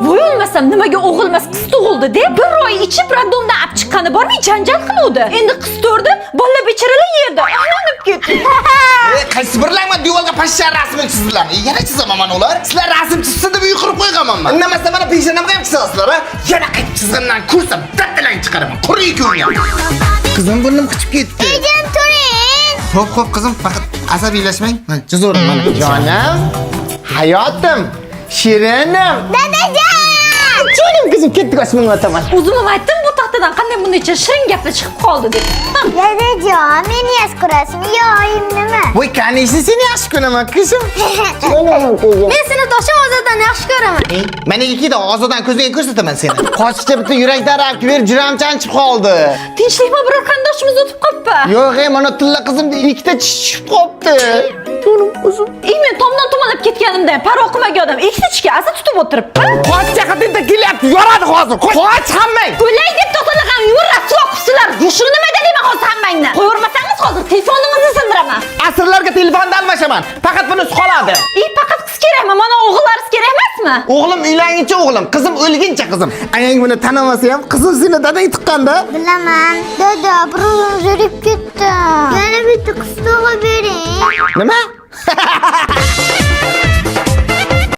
Voy olmasam nimaga o'g'ilmas qiz tug'ildi deb bir oy ichib randomdan olib chiqqani bormi janjal qiluvdi. Endi qiz to'rdi, bola becharalar yerda aylanib ketdi. Qaysi birlarman diyorga pashsha rasmini chizdilar. Yana chizaman men ular. Sizlar rasm chizsin deb uyqirib qo'yganman. Indamasa mana peshonamga ham chizasizlar, ha? Yana qaytib chizgandan ko'rsam daddalang chiqaraman. Quriy ko'nglim. Qizim burnim qichib ketdi. Ejon turing. Xo'p, qizim, faqat asabiylashmang. Men chizaverim mana. Jonim, hayotim, shirinim. Dadajon! Jonim qizim ketdik osmonga otaman. O'zim ham aytdim bu taxtadan qanday buncha shirin gaplar chiqib qoldi deb. Dadajon, meni yaxshi ko'rasizmi yo oyim nima? Voy, qaniysi seni yaxshi ko'raman, qizim. Men sinfdoshim Ozodani yaxshi ko'raman. Mana ikkita og'zidan ko'zga ko'rsataman seni. Qochishcha bitta yurakdan rabki ber, juram chanchib qoldi. Tinchlikmi biror qarindoshimiz o'tib qolibdi? Yo'q, mana tilla qizimda ikkita tish tushib qolibdi. To'nim o'zim. Men tomdan tomonlab ketganimda parvo qilmagan odam ikkita tishga asa tutib o'tiribdi. Qoch chaqatinda kelyapti, yoradi hozir. Qoch hammang. O'lay deb to'talagan yurab so'qibsizlar. Yushun nima deyman hozir hammangni? Qo'yurmasangiz hozir telefoningizni sindiraman. Asrlarga telefonda almashaman. Faqat bunisi qoladi. Faqat qiz kerakmi? Mana o'g'illaringiz kerak emasmi? O'g'lim uylanguncha o'g'lim, qizim o'lguncha qizim. Ayang buni tanamasa ham, qizim seni dadang tuqqanda. Bilaman. Dada, birovim zerib ketdi. Yana bitta qiz tug'ib bering. Nima?